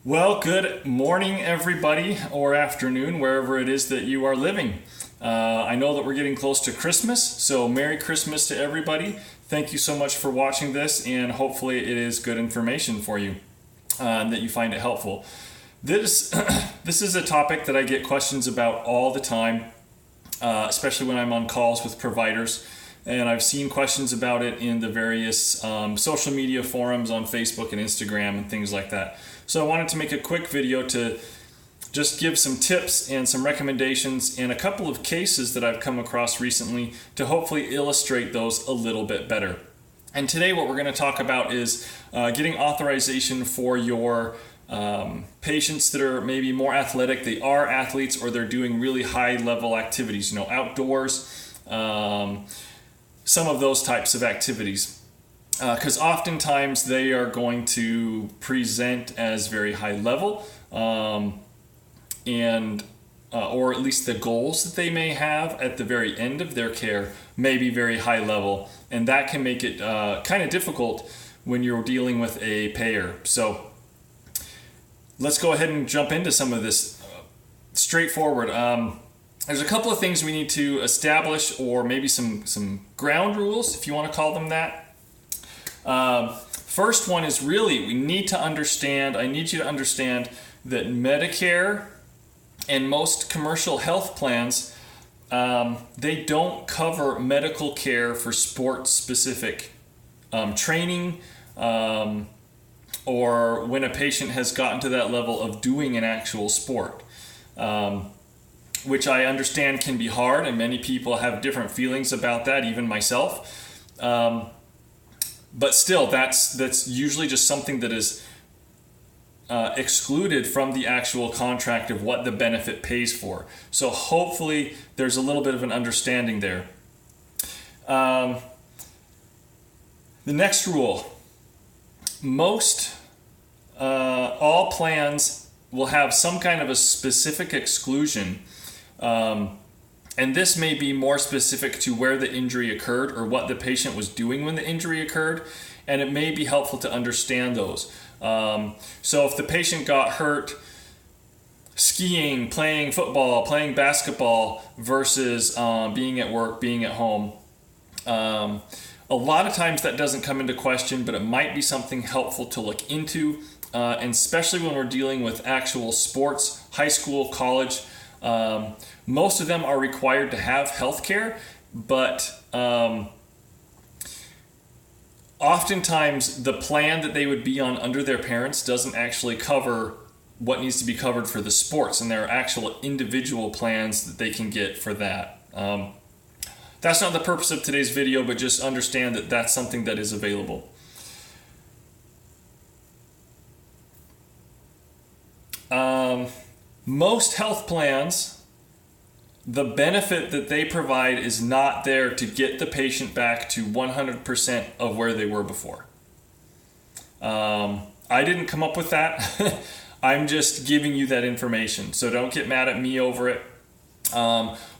Well, good morning, everybody, or afternoon, wherever it is that you are living. I know that we're getting close to Christmas, so Merry Christmas to everybody. Thank you so much for watching this, and hopefully it is good information for you, that you find it helpful. This is a topic that I get questions about all the time, especially when I'm on calls with providers. And I've seen questions about it in the various social media forums on Facebook and Instagram and things like that. So I wanted to make a quick video to just give some tips and some recommendations and a couple of cases that I've come across recently to hopefully illustrate those a little bit better. And today what we're going to talk about is getting authorization for your patients that are maybe more athletic. They are athletes or they're doing really high level activities, outdoors, some of those types of activities. Because oftentimes they are going to present as very high level, or at least the goals that they may have at the very end of their care may be very high level, and that can make it kind of difficult when you're dealing with a payer. So let's go ahead and jump into some of this straightforward. There's a couple of things we need to establish, or maybe some ground rules, if you want to call them that. First one is really, I need you to understand that Medicare and most commercial health plans, they don't cover medical care for sports-specific training, or when a patient has gotten to that level of doing an actual sport, which I understand can be hard, and many people have different feelings about that, even myself. But still, that's usually just something that is excluded from the actual contract of what the benefit pays for. So hopefully there's a little bit of an understanding there. The next rule, all plans will have some kind of a specific exclusion. And this may be more specific to where the injury occurred or what the patient was doing when the injury occurred, and it may be helpful to understand those. So if the patient got hurt skiing, playing football, playing basketball versus being at work, being at home, a lot of times that doesn't come into question, but it might be something helpful to look into, and especially when we're dealing with actual sports, high school, college. Most of them are required to have health care, but oftentimes the plan that they would be on under their parents doesn't actually cover what needs to be covered for the sports, and there are actual individual plans that they can get for that. That's not the purpose of today's video, but just understand that that's something that is available. Most health plans, the benefit that they provide is not there to get the patient back to 100% of where they were before. I didn't come up with that. I'm just giving you that information, so don't get mad at me over it.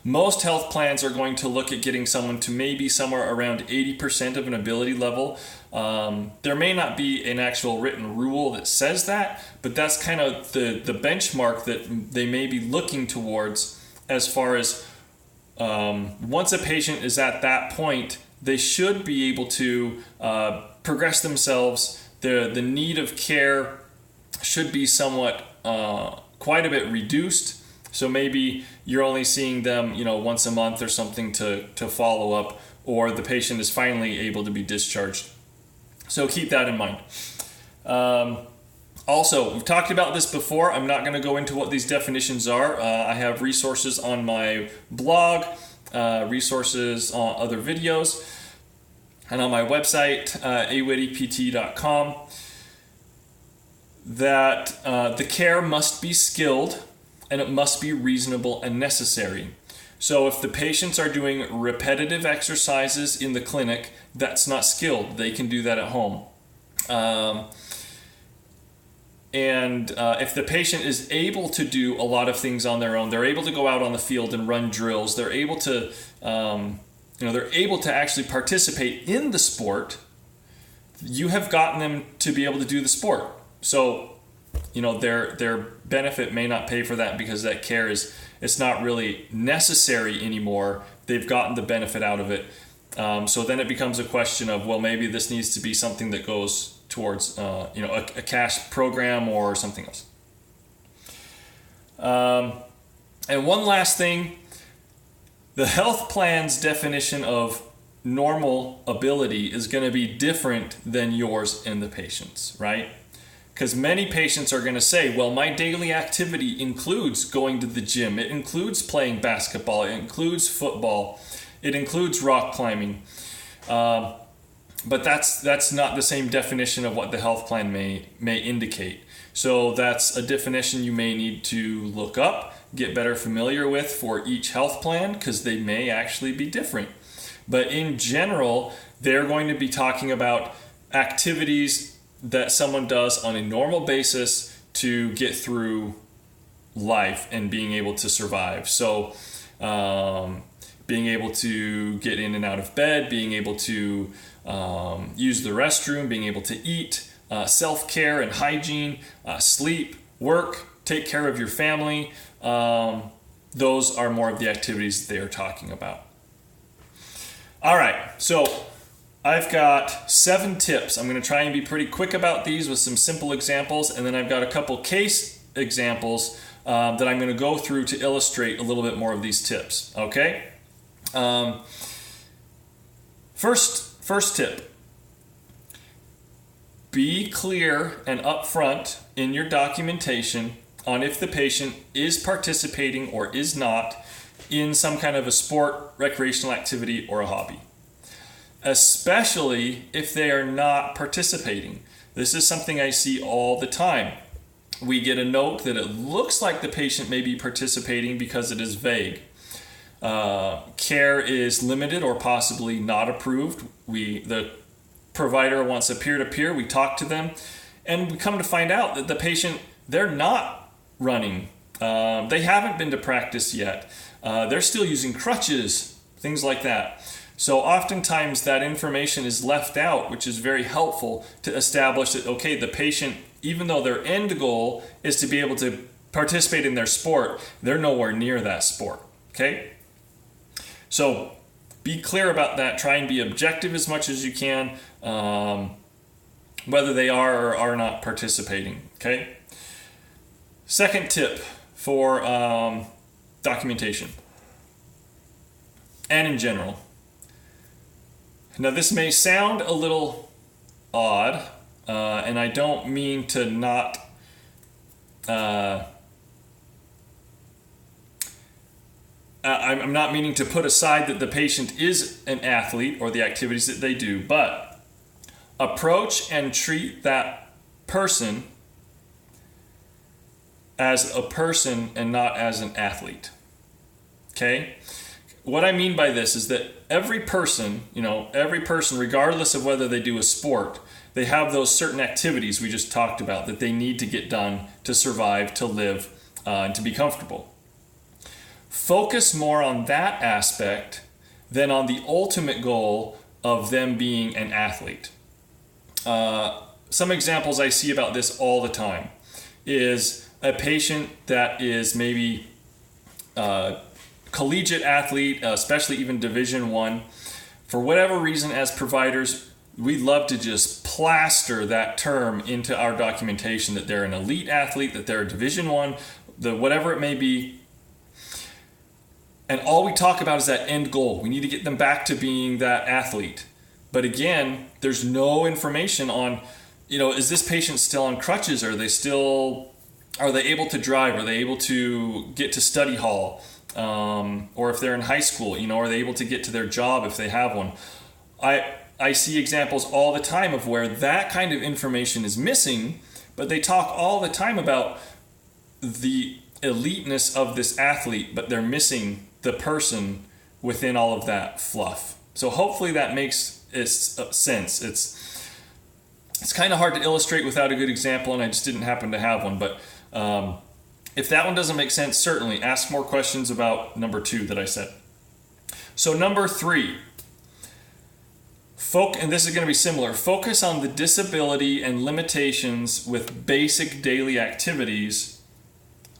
Most health plans are going to look at getting someone to maybe somewhere around 80% of an ability level. There may not be an actual written rule that says that, but that's kind of the benchmark that they may be looking towards, as far as once a patient is at that point, they should be able to progress themselves. The need of care should be somewhat quite a bit reduced. So maybe you're only seeing them, once a month or something to follow up, or the patient is finally able to be discharged. So keep that in mind. Also, we've talked about this before. I'm not going to go into what these definitions are. I have resources on my blog, resources on other videos, and on my website, awittypt.com, that the care must be skilled, and it must be reasonable and necessary. So if the patients are doing repetitive exercises in the clinic, that's not skilled. They can do that at home. And if the patient is able to do a lot of things on their own, they're able to go out on the field and run drills, they're able to actually participate in the sport, you have gotten them to be able to do the sport. So their benefit may not pay for that because that care it's not really necessary anymore. They've gotten the benefit out of it. So then it becomes a question of, well, maybe this needs to be something that goes towards a cash program or something else. And one last thing, the health plan's definition of normal ability is going to be different than yours and the patient's, right? Because many patients are going to say, well, my daily activity includes going to the gym. It includes playing basketball. It includes football. It includes rock climbing. But that's not the same definition of what the health plan may indicate. So that's a definition you may need to look up, get better familiar with for each health plan, because they may actually be different. But in general, they're going to be talking about activities that someone does on a normal basis to get through life and being able to survive. So being able to get in and out of bed, being able to use the restroom, being able to eat, self-care and hygiene, sleep, work, take care of your family. Those are more of the activities they are talking about. All right, so I've got 7 tips. I'm going to try and be pretty quick about these with some simple examples, and then I've got a couple case examples that I'm going to go through to illustrate a little bit more of these tips. Okay? First tip. Be clear and upfront in your documentation on if the patient is participating or is not in some kind of a sport, recreational activity, or a hobby. Especially if they are not participating. This is something I see all the time. We get a note that it looks like the patient may be participating because it is vague. Care is limited or possibly not approved. The provider wants a peer-to-peer. We talk to them, and we come to find out that the patient, they're not running. They haven't been to practice yet. They're still using crutches, things like that. So oftentimes that information is left out, which is very helpful to establish that, okay, the patient, even though their end goal is to be able to participate in their sport, they're nowhere near that sport, okay? So be clear about that. Try and be objective as much as you can, whether they are or are not participating, okay? Second tip for documentation and in general. Now this may sound a little odd, and I don't mean to not I'm not meaning to put aside that the patient is an athlete or the activities that they do, but approach and treat that person as a person and not as an athlete. Okay? What I mean by this is that every person, regardless of whether they do a sport, they have those certain activities we just talked about that they need to get done to survive, to live, and to be comfortable. Focus more on that aspect than on the ultimate goal of them being an athlete. Some examples I see about this all the time is a patient that is maybe collegiate athlete, especially even Division I. For whatever reason, as providers, we love to just plaster that term into our documentation that they're an elite athlete, that they're a Division I, whatever it may be. And all we talk about is that end goal. We need to get them back to being that athlete. But again, there's no information on, is this patient still on crutches? Are they able to drive? Are they able to get to study hall? Or if they're in high school, are they able to get to their job if they have one? I see examples all the time of where that kind of information is missing, but they talk all the time about the eliteness of this athlete, but they're missing the person within all of that fluff. So hopefully that makes sense. It's kind of hard to illustrate without a good example, and I just didn't happen to have one, but if that one doesn't make sense, certainly ask more questions about number 2 that I said. So number 3, And this is going to be similar. Focus on the disability and limitations with basic daily activities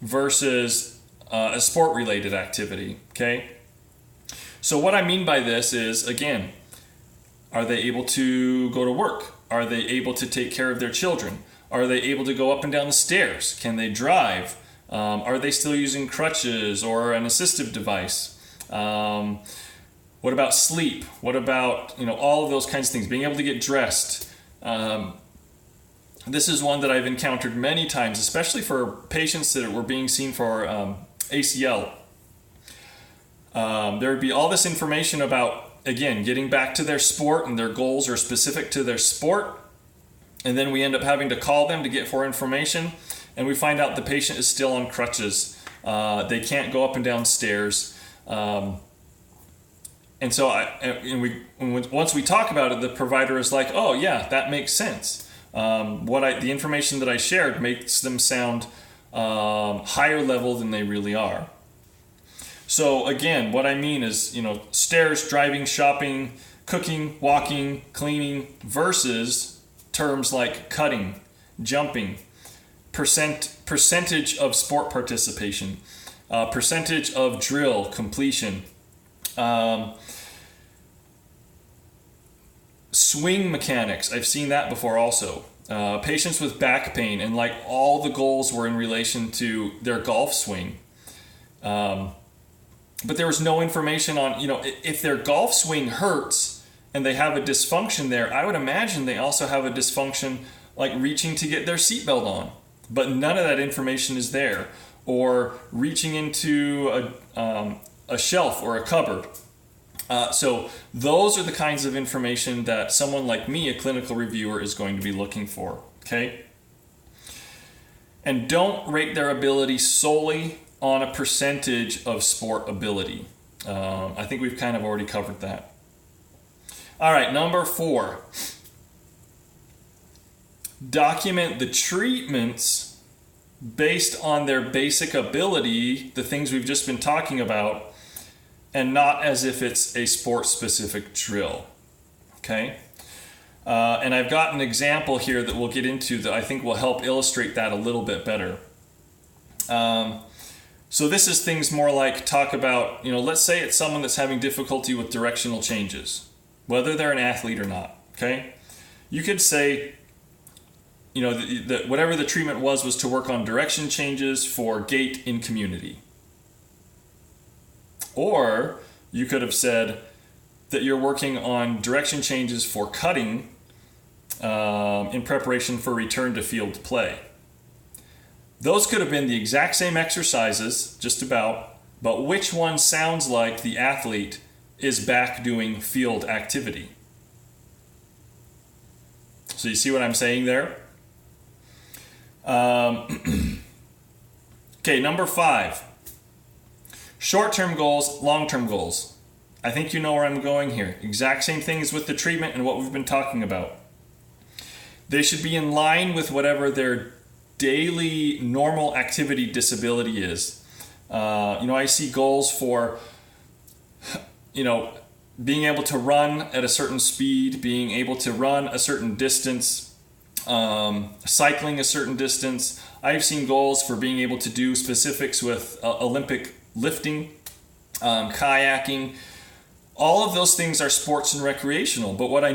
versus a sport-related activity, okay? So what I mean by this is, again, are they able to go to work? Are they able to take care of their children? Are they able to go up and down the stairs? Can they drive? Are they still using crutches or an assistive device? What about sleep? What about, all of those kinds of things? Being able to get dressed. This is one that I've encountered many times, especially for patients that were being seen for ACL. There would be all this information about, again, getting back to their sport, and their goals are specific to their sport. And then we end up having to call them to get more information, and we find out the patient is still on crutches. They can't go up and down stairs. And so once we talk about it, the provider is like, oh yeah, that makes sense. The information that I shared makes them sound higher level than they really are. So again, what I mean is, stairs, driving, shopping, cooking, walking, cleaning, versus terms like cutting, jumping, percentage of sport participation, percentage of drill completion, swing mechanics. I've seen that before also. Patients with back pain, and like all the goals were in relation to their golf swing. But there was no information on, if their golf swing hurts and they have a dysfunction there, I would imagine they also have a dysfunction like reaching to get their seatbelt on. But none of that information is there. Or reaching into a shelf or a cupboard. So those are the kinds of information that someone like me, a clinical reviewer, is going to be looking for. Okay? And don't rate their ability solely on a percentage of sport ability. I think we've kind of already covered that. All right, number 4. Document the treatments based on their basic ability, the things we've just been talking about, and not as if it's a sport-specific drill. Okay? And I've got an example here that we'll get into that I think will help illustrate that a little bit better. So this is things more like talk about, let's say it's someone that's having difficulty with directional changes, whether they're an athlete or not, okay? You could say, that whatever the treatment was to work on direction changes for gait in community. Or you could have said that you're working on direction changes for cutting in preparation for return to field play. Those could have been the exact same exercises, just about, but which one sounds like the athlete is back doing field activity? So you see what I'm saying there? Okay, number 5. Short-term goals, long-term goals. I think you know where I'm going here. Exact same things with the treatment and what we've been talking about. They should be in line with whatever their daily normal activity disability is. I see goals for, being able to run at a certain speed, being able to run a certain distance, cycling a certain distance. I've seen goals for being able to do specifics with Olympic lifting, kayaking. All of those things are sports and recreational. But what I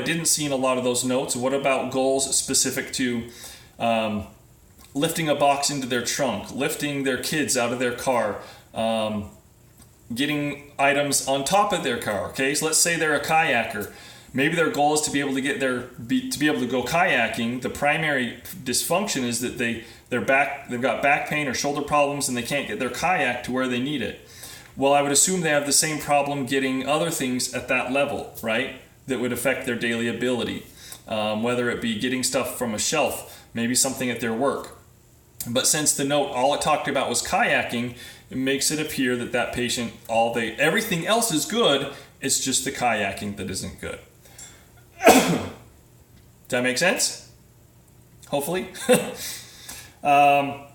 didn't see in a lot of those notes, what about goals specific to lifting a box into their trunk, lifting their kids out of their car, getting items on top of their car. Okay, so let's say they're a kayaker. Maybe their goal is to be able to to be able to go kayaking. The primary dysfunction is that they've got back pain or shoulder problems and they can't get their kayak to where they need it. Well, I would assume they have the same problem getting other things at that level, right? That would affect their daily ability, whether it be getting stuff from a shelf, maybe something at their work. But since the note, all it talked about was kayaking, it makes it appear that patient, everything else is good, it's just the kayaking that isn't good. Does that make sense? Hopefully. And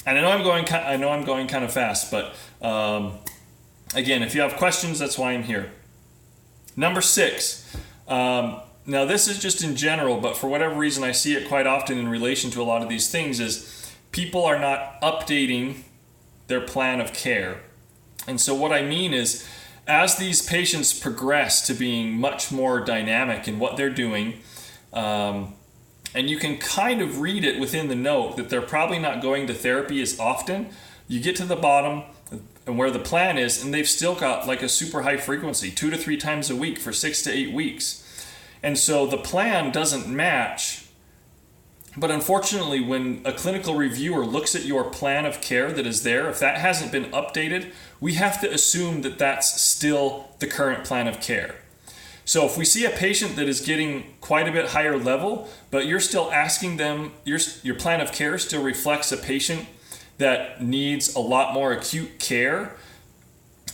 I know I'm going kind of fast, but again, if you have questions, that's why I'm here. Number 6, Now, this is just in general, but for whatever reason, I see it quite often in relation to a lot of these things is people are not updating their plan of care. And so what I mean is, as these patients progress to being much more dynamic in what they're doing, and you can kind of read it within the note that they're probably not going to therapy as often, you get to the bottom and where the plan is, and they've still got like a super high frequency, 2 to 3 times a week for 6 to 8 weeks. And so the plan doesn't match. But unfortunately, when a clinical reviewer looks at your plan of care that is there, if that hasn't been updated, we have to assume that that's still the current plan of care. So if we see a patient that is getting quite a bit higher level, but you're still asking them, your plan of care still reflects a patient that needs a lot more acute care,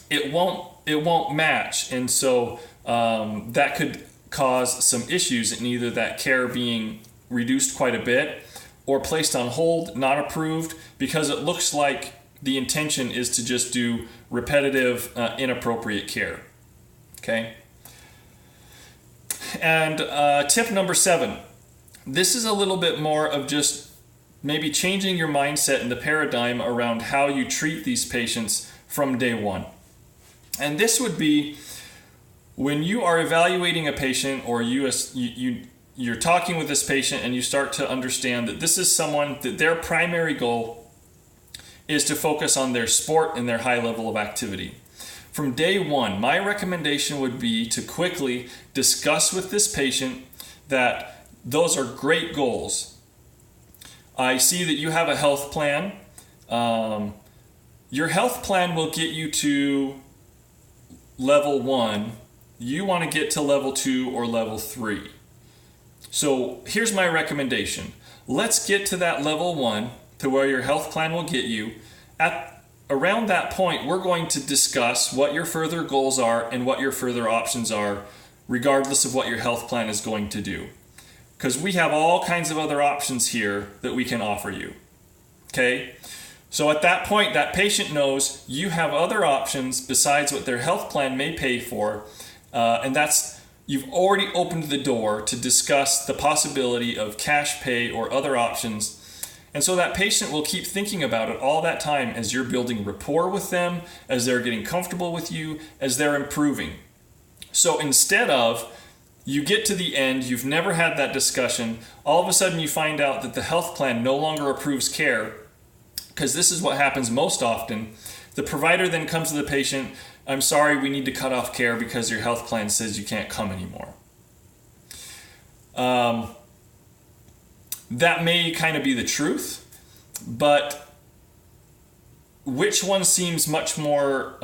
it won't match. And so that could cause some issues in either that care being reduced quite a bit or placed on hold, not approved, because it looks like the intention is to just do repetitive, inappropriate care. Okay? And tip number 7. This is a little bit more of just maybe changing your mindset and the paradigm around how you treat these patients from day one. And this would be when you are evaluating a patient or you're talking with this patient and you start to understand that this is someone that their primary goal is to focus on their sport and their high level of activity. From day one, my recommendation would be to quickly discuss with this patient that those are great goals. I see that you have a health plan. Your health plan will get you to level 1. You want to get to level 2 or level 3. So here's my recommendation. Let's get to that level 1 to where your health plan will get you. Around that point, we're going to discuss what your further goals are and what your further options are, regardless of what your health plan is going to do. Because we have all kinds of other options here that we can offer you. Okay? So at that point, that patient knows you have other options besides what their health plan may pay for. And you've already opened the door to discuss the possibility of cash pay or other options. And so that patient will keep thinking about it all that time as you're building rapport with them, as they're getting comfortable with you, as they're improving. So instead of you get to the end, you've never had that discussion, all of a sudden you find out that the health plan no longer approves care, because this is what happens most often. The provider then comes to the patient, I'm sorry, we need to cut off care because your health plan says you can't come anymore. That may kind of be the truth, but which one seems much more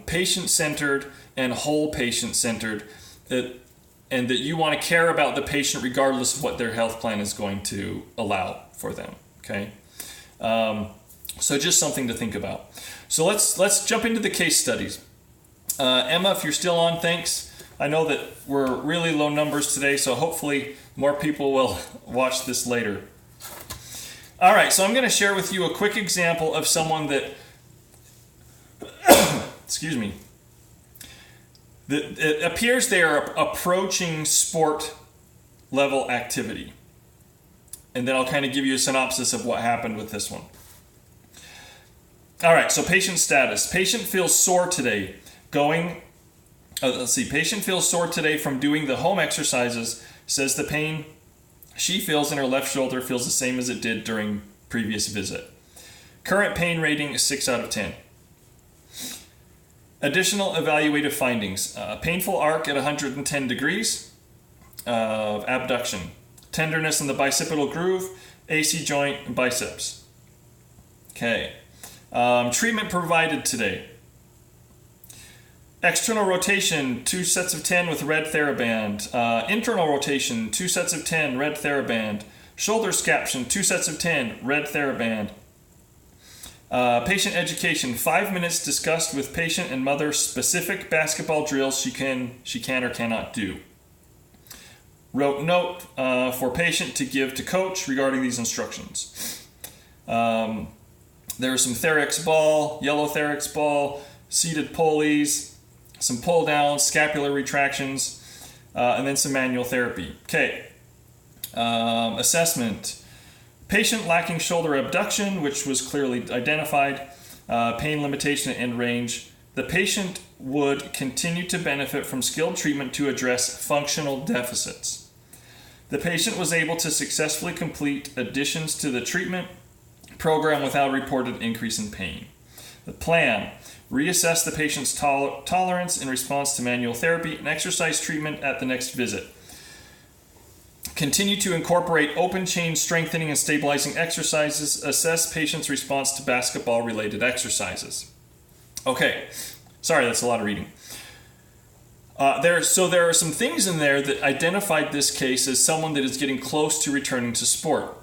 patient-centered and whole patient-centered, and that you want to care about the patient regardless of what their health plan is going to allow for them, okay? So just something to think about. So let's jump into the case studies. Emma, if you're still on, thanks. I know that we're really low numbers today, so hopefully more people will watch this later. All right, so I'm going to share with you a quick example of someone that, excuse me, that it appears they are approaching sport level activity. And then I'll kind of give you a synopsis of what happened with this one. All right, so patient status. Patient feels sore today. Patient feels sore today from doing the home exercises. Says the pain she feels in her left shoulder feels the same as it did during previous visit. Current pain rating is 6 out of 10. Additional evaluative findings. Painful arc at 110 degrees of abduction. Tenderness in the bicipital groove, AC joint, and biceps. Okay. Treatment provided today. External rotation, 2 sets of 10 with red TheraBand. Internal rotation, 2 sets of 10, red TheraBand. Shoulder scaption, 2 sets of 10, red TheraBand. Patient education, 5 minutes discussed with patient and mother specific basketball drills she can or cannot do. Wrote note for patient to give to coach regarding these instructions. There was some Therex ball, yellow Therex ball, seated pulleys, some pull downs, scapular retractions. and then some manual therapy. Okay. Assessment. Patient lacking shoulder abduction, which was clearly identified. Pain limitation at end range. The patient would continue to benefit from skilled treatment to address functional deficits. The patient was able to successfully complete additions to the treatment program without reported increase in pain. The plan: reassess the patient's tolerance in response to manual therapy and exercise treatment at the next visit. Continue to incorporate open chain strengthening and stabilizing exercises. Assess patient's response to basketball-related exercises. Okay, sorry, that's a lot of reading. There are some things in there that identified this case as someone that is getting close to returning to sport.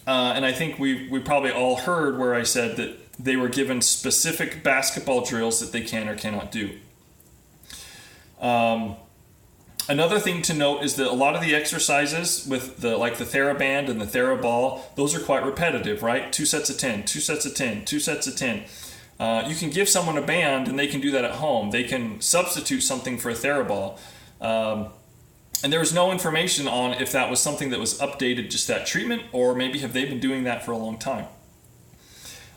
And I think we probably all heard where I said that they were given specific basketball drills that they can or cannot do. Another thing to note is that a lot of the exercises with the TheraBand and the TheraBall, those are quite repetitive, right? 2 sets of 10, 2 sets of 10, 2 sets of 10. You can give someone a band and they can do that at home. They can substitute something for a TheraBall. And there was no information on if that was something that was updated just that treatment, or maybe have they been doing that for a long time.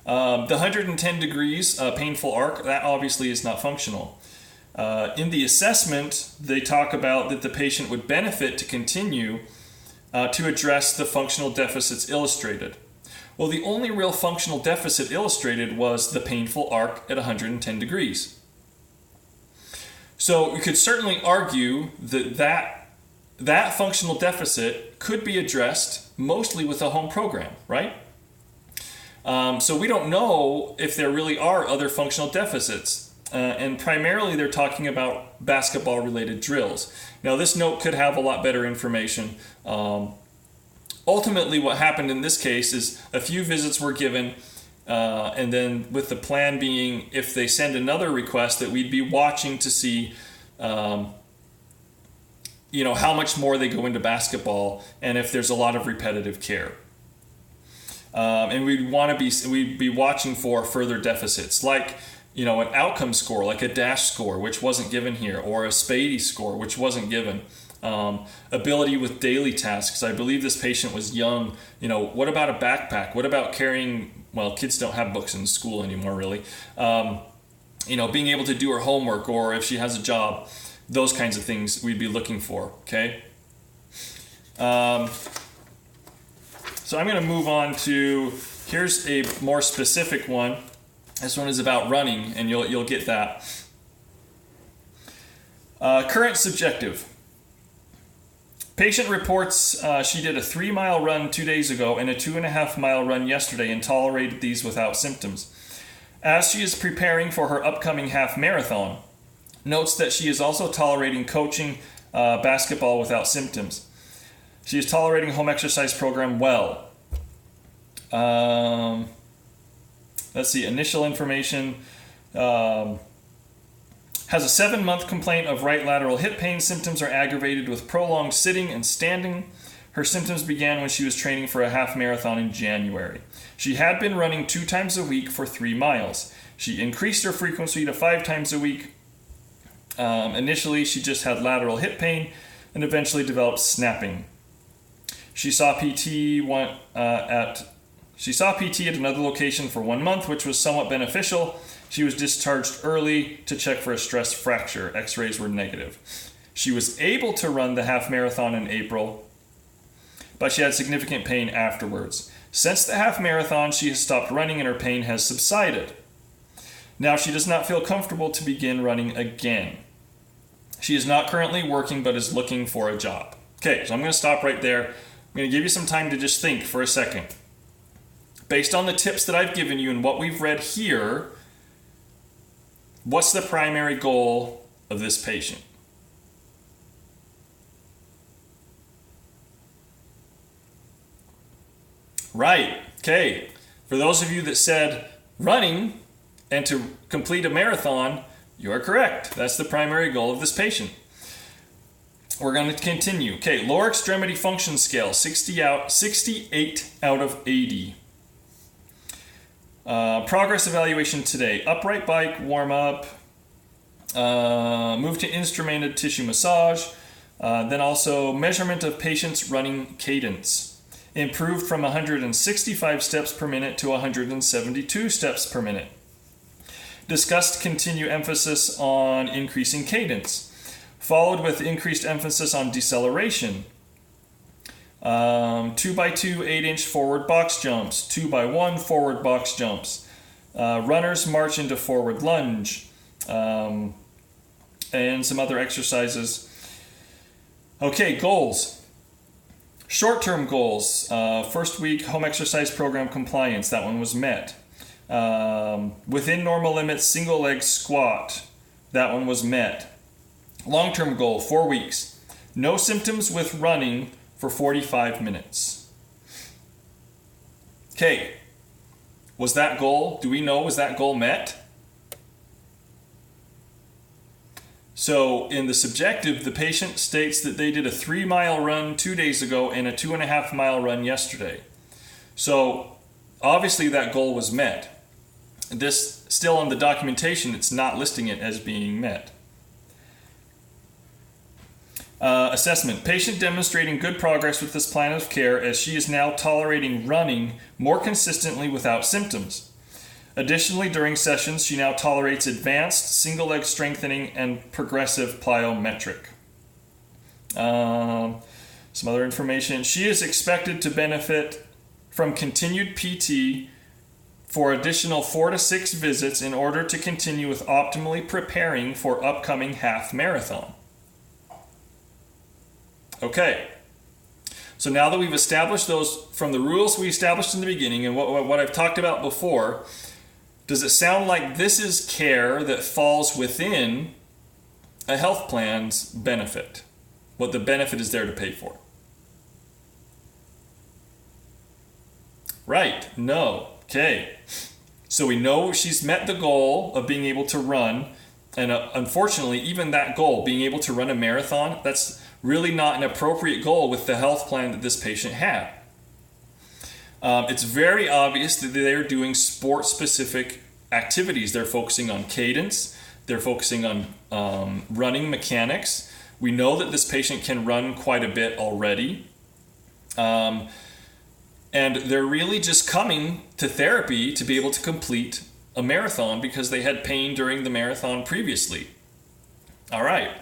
The 110 degrees painful arc, that obviously is not functional. In the assessment, they talk about that the patient would benefit to continue to address the functional deficits illustrated. Well, the only real functional deficit illustrated was the painful arc at 110 degrees. So you could certainly argue that functional deficit could be addressed mostly with a home program, right? So we don't know if there really are other functional deficits. And primarily they're talking about basketball-related drills. Now this note could have a lot better information. Ultimately what happened in this case is a few visits were given, and then with the plan being if they send another request that we'd be watching to see how much more they go into basketball and if there's a lot of repetitive care. And we'd be watching for further deficits like an outcome score, like a dash score, which wasn't given here, or a Spady score, which wasn't given. Ability with daily tasks. I believe this patient was young. What about a backpack? What about carrying, kids don't have books in school anymore, really. Being able to do her homework, or if she has a job, those kinds of things we'd be looking for, okay? So I'm going to move on to, here's a more specific one. This one is about running, and you'll get that. Current subjective. Patient reports she did a 3-mile run 2 days ago and a 2.5-mile run yesterday and tolerated these without symptoms. As she is preparing for her upcoming half marathon, notes that she is also tolerating coaching basketball without symptoms. She is tolerating home exercise program well. Let's see, initial information. Has a 7-month complaint of right lateral hip pain. Symptoms are aggravated with prolonged sitting and standing. Her symptoms began when she was training for a half marathon in January. She had been running 2 times a week for 3 miles. She increased her frequency to 5 times a week. Initially, she just had lateral hip pain and eventually developed snapping. She saw PT at another location for 1 month, which was somewhat beneficial. She was discharged early to check for a stress fracture. X-rays were negative. She was able to run the half marathon in April, but she had significant pain afterwards. Since the half marathon, she has stopped running and her pain has subsided. Now she does not feel comfortable to begin running again. She is not currently working, but is looking for a job. Okay, so I'm going to stop right there. I'm going to give you some time to just think for a second. Based on the tips that I've given you and what we've read here, what's the primary goal of this patient? Right, okay. For those of you that said running and to complete a marathon, you are correct. That's the primary goal of this patient. We're going to continue. Okay, lower extremity function scale, 68 out of 80. Progress evaluation today. Upright bike, warm up. Move to instrumented tissue massage. Then also measurement of patients' running cadence. Improved from 165 steps per minute to 172 steps per minute. Discussed continue emphasis on increasing cadence, followed with increased emphasis on deceleration. 2x2 8-inch forward box jumps, 2x1 forward box jumps, runners march into forward lunge, and some other exercises. Okay, goals. Short-term goals. First week home exercise program compliance, that one was met. Within normal limits, single leg squat, that one was met. Long-term goal, 4 weeks. No symptoms with running for 45 minutes. Okay, was that goal, do we know, was that goal met? So in the subjective, the patient states that they did a 3-mile run 2 days ago and a 2.5-mile run yesterday. So obviously that goal was met. This still on the documentation, it's not listing it as being met. Assessment. Patient demonstrating good progress with this plan of care as she is now tolerating running more consistently without symptoms. Additionally, during sessions, she now tolerates advanced single leg strengthening and progressive plyometric. Some other information. She is expected to benefit from continued PT for additional 4 to 6 visits in order to continue with optimally preparing for upcoming half marathon. Okay, so now that we've established those from the rules we established in the beginning and what I've talked about before, does it sound like this is care that falls within a health plan's benefit? What the benefit is there to pay for? Right, no, okay. So we know she's met the goal of being able to run, and unfortunately, even that goal, being able to run a marathon, that's really not an appropriate goal with the health plan that this patient had. It's very obvious that they're doing sport-specific activities. They're focusing on cadence. They're focusing on running mechanics. We know that this patient can run quite a bit already. And they're really just coming to therapy to be able to complete a marathon because they had pain during the marathon previously. All right.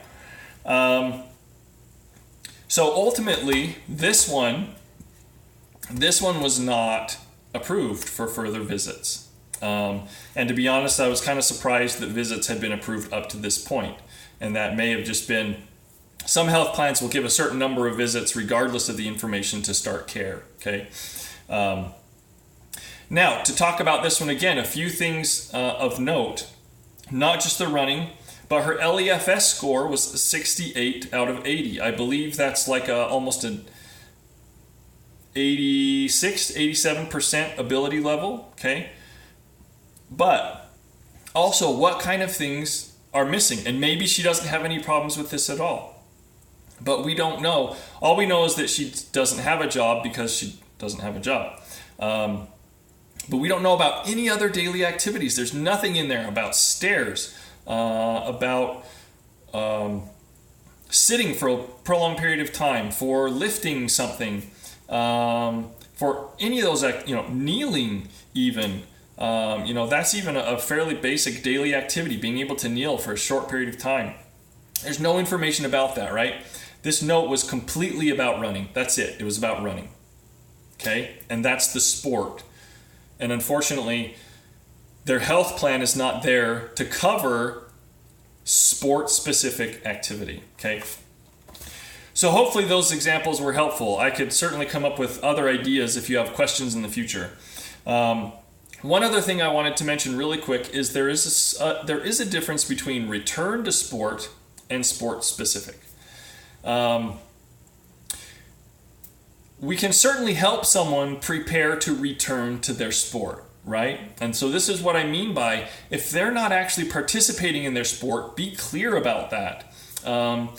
So ultimately, this one was not approved for further visits. And to be honest, I was kind of surprised that visits had been approved up to this point. And that may have just been, some health plans will give a certain number of visits regardless of the information to start care, okay? Now, to talk about this one again, a few things of note, not just the running, but her LEFS score was 68 out of 80. I believe that's like almost an 86, 87% ability level, okay? But also, what kind of things are missing? And maybe she doesn't have any problems with this at all. But we don't know. All we know is that she doesn't have a job because she doesn't have a job. But we don't know about any other daily activities. There's nothing in there about stairs, about sitting for a prolonged period of time, for lifting something, for any of those, kneeling even. That's even a fairly basic daily activity, being able to kneel for a short period of time. There's no information about that, right? This note was completely about running. That's it. It was about running. Okay? And that's the sport. And unfortunately, their health plan is not there to cover sport-specific activity. Okay? So hopefully those examples were helpful. I could certainly come up with other ideas if you have questions in the future. One other thing I wanted to mention really quick is there is a difference between return to sport and sport-specific. We can certainly help someone prepare to return to their sport, right? And so this is what I mean by, if they're not actually participating in their sport, be clear about that. And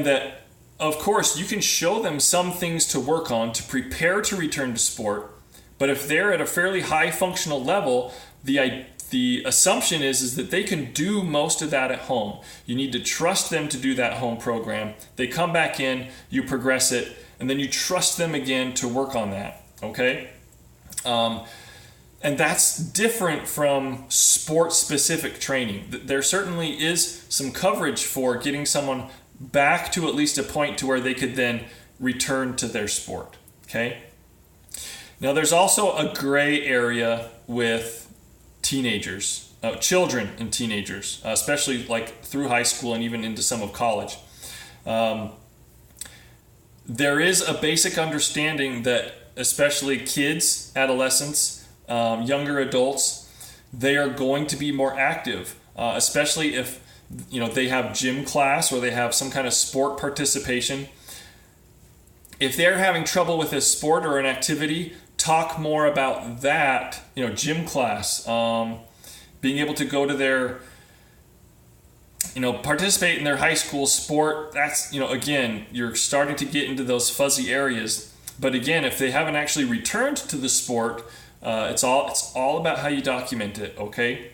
that, of course, you can show them some things to work on to prepare to return to sport, but if they're at a fairly high functional level, the the assumption is that they can do most of that at home. You need to trust them to do that home program. They come back in, you progress it, and then you trust them again to work on that, okay? And that's different from sport-specific training. There certainly is some coverage for getting someone back to at least a point to where they could then return to their sport, okay? Now there's also a gray area with teenagers, children and teenagers, especially like through high school and even into some of college. There is a basic understanding that especially kids, adolescents, younger adults, they are going to be more active, especially if they have gym class or they have some kind of sport participation. If they're having trouble with a sport or an activity, talk more about that, gym class, being able to go to their, participate in their high school sport. That's, again, you're starting to get into those fuzzy areas. But again, if they haven't actually returned to the sport, it's all about how you document it, okay?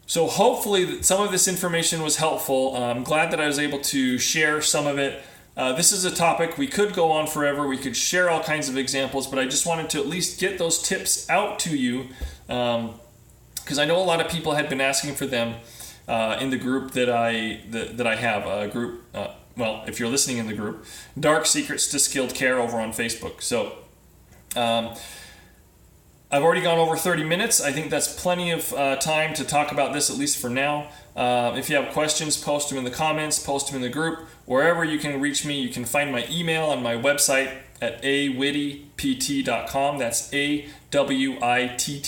So hopefully some of this information was helpful. I'm glad that I was able to share some of it. This is a topic we could go on forever. We could share all kinds of examples, but I just wanted to at least get those tips out to you because I know a lot of people had been asking for them in the group that I have, a group, well, if you're listening in the group, Dark Secrets to Skilled Care over on Facebook. So I've already gone over 30 minutes. I think that's plenty of time to talk about this, at least for now. If you have questions, post them in the comments, post them in the group. Wherever you can reach me, you can find my email on my website at awittypt.com. That's awittypt.com.